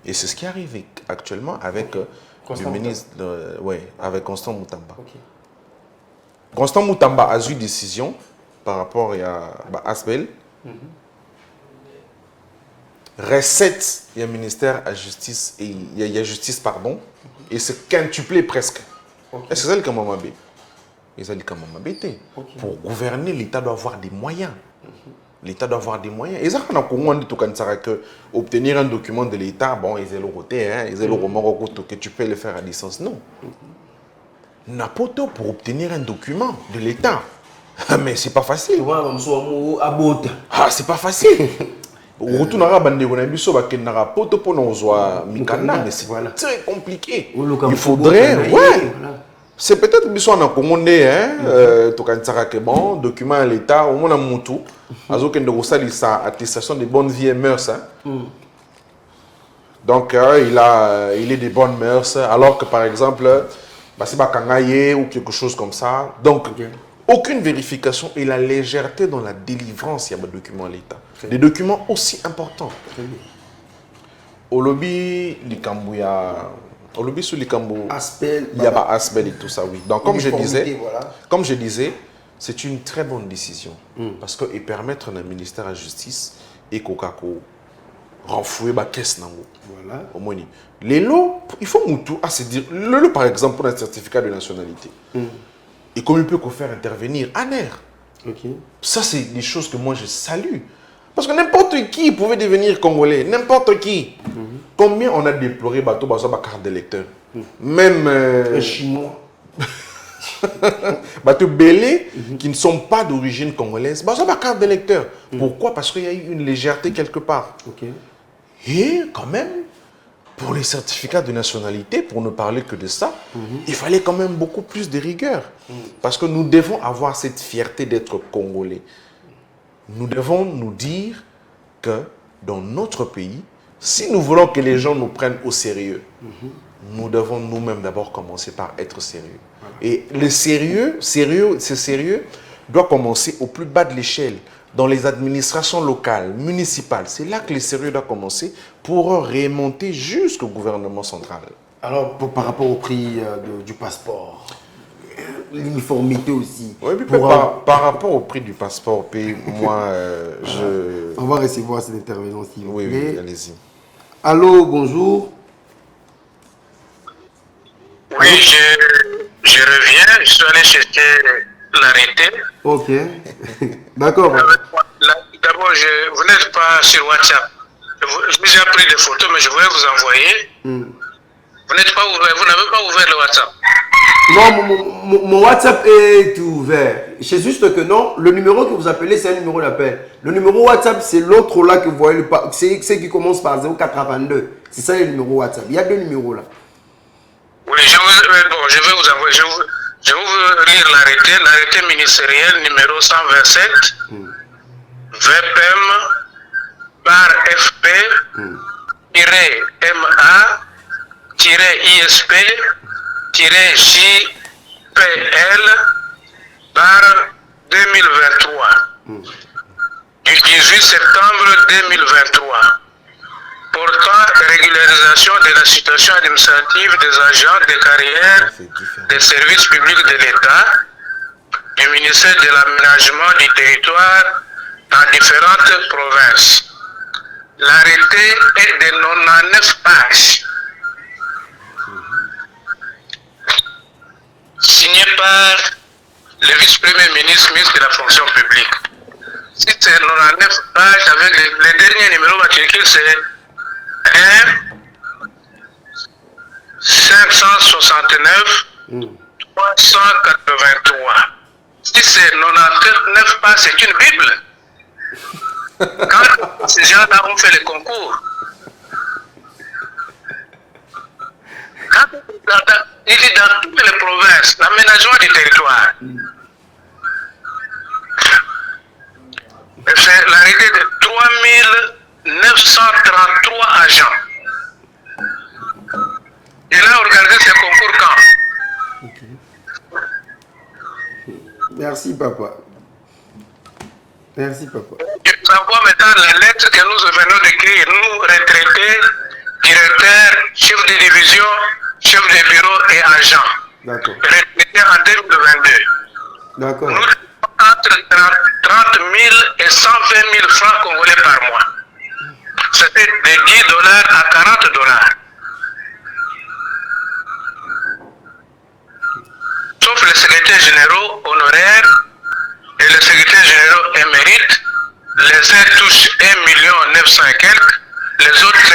Et c'est ce qui arrive actuellement avec le ministre, avec Constant Moutamba. Okay. Constant Moutamba a eu décision par rapport à Asbel. Recette, il y a ministère à justice et il y a justice pardon et c'est quintuplé presque. Okay. Est-ce que c'est le cas Mamabé? Pour gouverner, l'État doit avoir des moyens. L'État doit avoir des moyens. Et ça, on a que obtenir un document de l'État, bon, ils ont le côté, ils ont le roman que tu peux le faire à distance. Non. N'importe pour obtenir un document de l'État. Mais c'est pas facile. Ah, c'est pas facile. Mais c'est très compliqué. Il faudrait, c'est peut-être que on a commandé bon document à l'État au moins à Moutou attestation de bonne vie et mœurs. Donc il est de bonnes mœurs alors que par exemple c'est pas kangaye ou quelque chose comme ça. Donc aucune vérification et la légèreté dans la délivrance, il y a des documents à l'État. Des documents aussi importants. Au lobby, au lobby sur les Cambou, il y a pas Asbel et tout ça, oui. Donc, comme je disais, c'est une très bonne décision. Parce qu'il permet à un ministère de la Justice et Kokako renflouer la caisse. Voilà. Au moins, les lots, il faut tout à se dire. Le lot, par exemple, pour un certificat de nationalité. Et comme il peut faire intervenir ANER. Okay. Ça, c'est des choses que moi, je salue. Parce que n'importe qui pouvait devenir Congolais. N'importe qui. Combien on a déploré bateau ma carte d'électeur. Même... un Chinois. Bateau Bélé, qui ne sont pas d'origine congolaise. Ma carte d'électeur. Pourquoi? Parce qu'il y a eu une légèreté quelque part. Okay. Et quand même... Pour les certificats de nationalité, pour ne parler que de ça, il fallait quand même beaucoup plus de rigueur. Parce que nous devons avoir cette fierté d'être Congolais. Nous devons nous dire que dans notre pays, si nous voulons que les gens nous prennent au sérieux, nous devons nous-mêmes d'abord commencer par être sérieux. Et le sérieux doit commencer au plus bas de l'échelle. Dans les administrations locales, municipales, c'est là que le sérieux doit commencer pour remonter jusqu'au gouvernement central. Alors, par rapport au prix du passeport, l'uniformité aussi. Oui, par rapport au prix du passeport, moi, On va recevoir cette intervention s'il vous plaît. Oui, allez-y. Allô, bonjour. Oui, je reviens, je suis allé chercher l'arrêté. Ok, d'accord. D'abord, vous n'êtes pas sur WhatsApp. Je vous ai pris des photos, mais je voulais vous envoyer. Vous n'êtes pas ouvert, vous n'avez pas ouvert le WhatsApp. Non, mon WhatsApp est ouvert. C'est juste que non, le numéro que vous appelez, c'est un numéro d'appel. Le numéro WhatsApp, c'est l'autre là que vous voyez, c'est qui commence par 082. C'est ça le numéro WhatsApp. Il y a deux numéros là. Oui, je vais vous envoyer. Je vais vous lire l'arrêté ministériel numéro 127, VPM, par FP, MA, ISP, JPL, par 2023, du 18 septembre 2023. Portant régularisation de la situation administrative des agents de carrière des services publics de l'État, du ministère de l'Aménagement du territoire dans différentes provinces. L'arrêté est de 99 pages. Signé par le vice-premier ministre de la fonction publique. Si c'est 99 pages avec les derniers numéros matricules, c'est 569 383. Si c'est 99 pages, c'est une Bible. Quand ces gens-là ont fait le concours, il dit dans toutes les provinces, l'aménagement du territoire. C'est l'arrêté de 3933 agents. Merci, papa. Merci, papa. Je vous envoie maintenant la lettre que nous venons d'écrire, nous, retraités, directeurs, chefs de division, chefs de bureau et agents. D'accord. Retraités en 2022. D'accord. Nous avons entre 30 000 et 120 000 francs congolais par mois. C'était de 10 dollars à 40 dollars. Sauf les secrétaires généraux honoraires et les secrétaires généraux émérites, les uns touchent 1 900 000 et quelques, les autres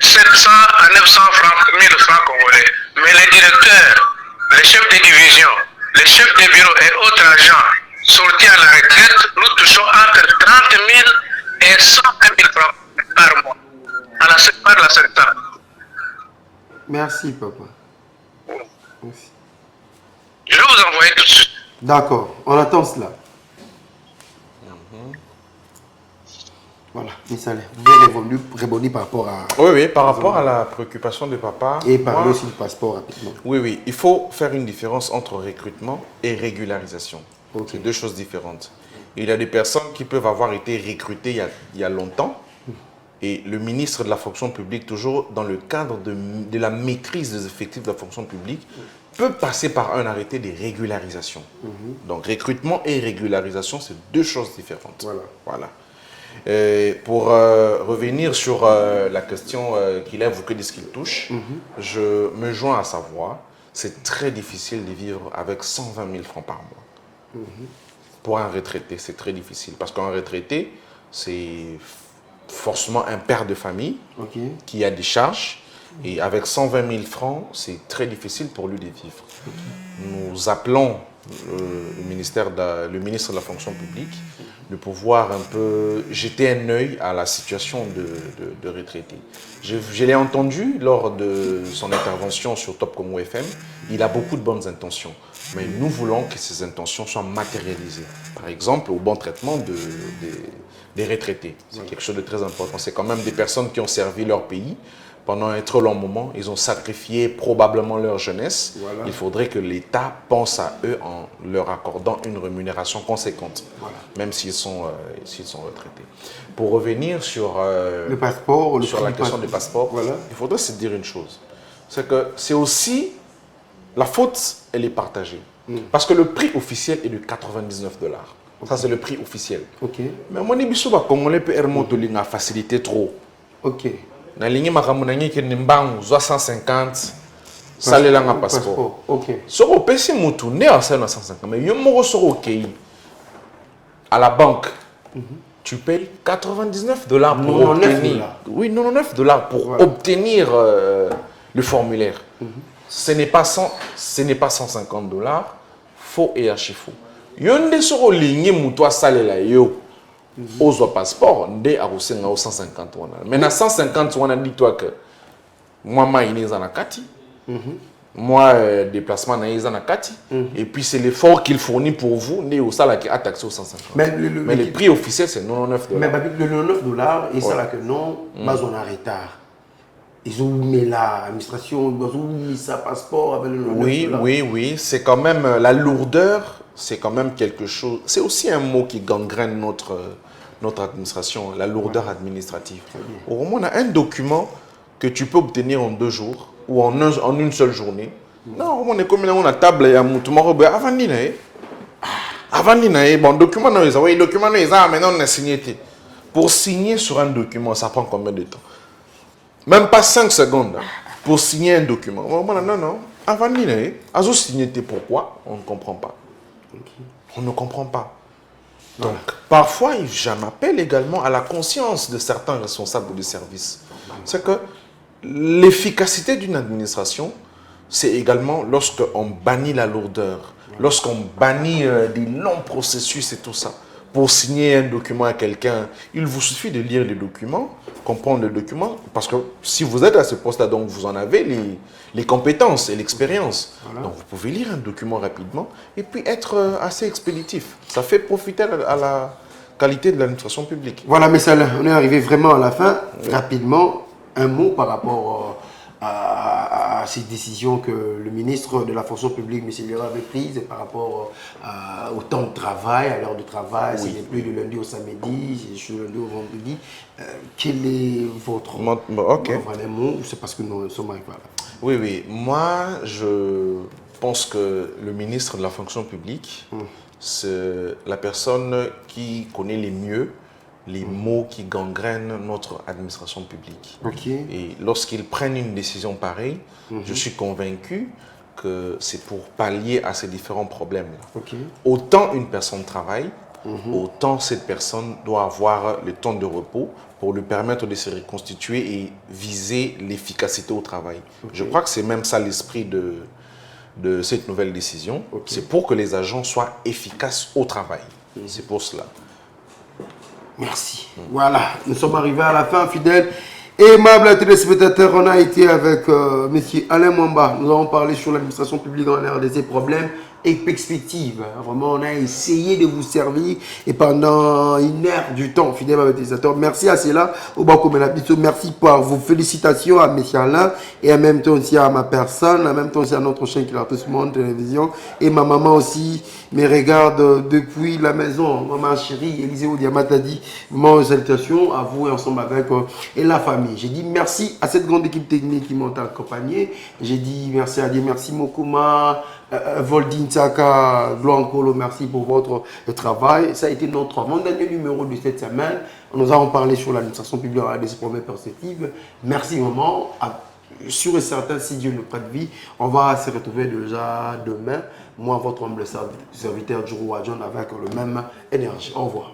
c'est 700 à 900 francs congolais. Mais les directeurs, les chefs de division, les chefs de bureau et autres agents sortis à la retraite, nous touchons entre 30 000 et 120 000 francs par mois par la secteur. Merci, papa. Merci. Je vais vous envoyer tout de suite. D'accord, on attend cela. Voilà, Missale, vous pouvez rebondir par rapport à... Oui, par rapport à la préoccupation de papa. Et parler aussi du passeport rapidement. Oui, il faut faire une différence entre recrutement et régularisation. Okay. C'est deux choses différentes. Il y a des personnes qui peuvent avoir été recrutées il y a longtemps, et le ministre de la fonction publique, toujours dans le cadre de la maîtrise des effectifs de la fonction publique, peut passer par un arrêté de régularisation. Donc recrutement et régularisation, c'est deux choses différentes. Voilà. Pour revenir sur la question qu'il a évoquée de ce qu'il touche, je me joins à sa voix. C'est très difficile de vivre avec 120 000 francs par mois. Pour un retraité, c'est très difficile. Parce qu'un retraité, c'est forcément un père de famille qui a des charges. Et avec 120 000 francs, c'est très difficile pour lui de vivre. Nous appelons le ministre de la fonction publique de pouvoir un peu jeter un œil à la situation de retraités. Je l'ai entendu lors de son intervention sur Top Congo FM. Il a beaucoup de bonnes intentions, mais nous voulons que ces intentions soient matérialisées. Par exemple, au bon traitement des retraités. C'est quelque chose de très important. C'est quand même des personnes qui ont servi leur pays pendant un très long moment. Ils ont sacrifié probablement leur jeunesse. Il faudrait que l'État pense à eux en leur accordant une rémunération conséquente, même s'ils sont retraités. Pour revenir sur, le passeport, sur la question du passeport, il faudrait se dire une chose. C'est que c'est aussi, la faute, elle est partagée. Parce que le prix officiel est de 99 $. Ça, c'est le prix officiel. Mais moi, je ne sais pas comment les PR facilité trop. Na ligne makamunangi ki nimbangu 150 salela nga passeport. Soko pesi mutu ne a 150 mais yo moko soko okei à la banque. Tu payes 99 $ pour obtenir. Oui, 99 $ pour obtenir le formulaire. Ce n'est pas 150 $, faux et archi-faux. Yo nde soko ligne mutu a salela yo. Aux passeport, on a 150 $. Mais à 150 $, dis-toi que moi, je suis en Kati. Moi, déplacement, je suis en Kati. Et puis, c'est l'effort qu'il fournit pour vous, on est taxé aux 150 $. Mais le prix officiel, c'est 99 $. Mais le 99 $, et ça, là, que non, on est en retard. Ils ont mis l'administration, ils ont mis sa passeport avec le 99 $. Oui. C'est quand même la lourdeur. C'est quand même quelque chose. C'est aussi un mot qui gangrène notre administration, la lourdeur administrative. Au moins, on a un document que tu peux obtenir en 2 jours ou en une seule journée. Non, on est comme une table et un mouton. Avant bon, document, maintenant on a signé. Pour signer sur un document, ça prend combien de temps? Même pas 5 secondes pour signer un document. Non. Avant de signer, pourquoi? On ne comprend pas. On ne comprend pas. Donc, parfois, j'en appelle également à la conscience de certains responsables de service. C'est que l'efficacité d'une administration, c'est également lorsqu'on bannit la lourdeur, lorsqu'on bannit des longs processus et tout ça. Pour signer un document à quelqu'un, il vous suffit de lire le document, comprendre le document, parce que si vous êtes à ce poste-là, donc vous en avez les compétences et l'expérience. Donc vous pouvez lire un document rapidement et puis être assez expéditif. Ça fait profiter à la qualité de l'administration publique. Voilà, mais ça, on est arrivé vraiment à la fin. Rapidement, un mot par rapport à ces décisions que le ministre de la fonction publique, M. Léra, avait prises par rapport au temps de travail, à l'heure de travail, Oui. ce n'est plus du lundi au samedi, c'est du lundi au vendredi. Quel est votre vrai mot? C'est parce que nous sommes arrivés à la fin. Oui, oui. Moi, je pense que le ministre de la fonction publique, c'est la personne qui connaît les mieux les maux qui gangrènent notre administration publique. Et lorsqu'ils prennent une décision pareille, je suis convaincu que c'est pour pallier à ces différents problèmes-là. Autant une personne travaille, autant cette personne doit avoir le temps de repos pour lui permettre de se reconstituer et viser l'efficacité au travail. Je crois que c'est même ça l'esprit de cette nouvelle décision. C'est pour que les agents soient efficaces au travail. C'est pour cela. Merci. Voilà, nous sommes arrivés à la fin, fidèles et aimables téléspectateurs. On a été avec M. Alain Mwamba. Nous avons parlé sur l'administration publique en RDC, problèmes et perspectives. Vraiment, on a essayé de vous servir et pendant une heure du temps, fidèles avec les téléspectateurs. Merci à cela, au Bako Benabito. Merci pour vos félicitations à M. Alain et en même temps aussi à ma personne, en même temps aussi à notre chaîne qui est tous monde télévision et ma maman aussi me regarde depuis la maison. Maman chérie, Élisée Odiamata dit mon salutations à vous et ensemble avec et la famille. J'ai dit merci à cette grande équipe technique qui m'ont accompagné. J'ai dit merci à Dieu, merci Mokuma, Voldin Tsaka, Gloankolo, merci pour votre travail. Ça a été notre avant-dernier numéro de cette semaine. Nous avons parlé sur l'administration publique à des premières perspectives. Merci maman. Sûr et certain, si Dieu nous prête vie, on va se retrouver déjà demain. Moi, votre humble serviteur Djourou Adjon avec le même énergie. Au revoir.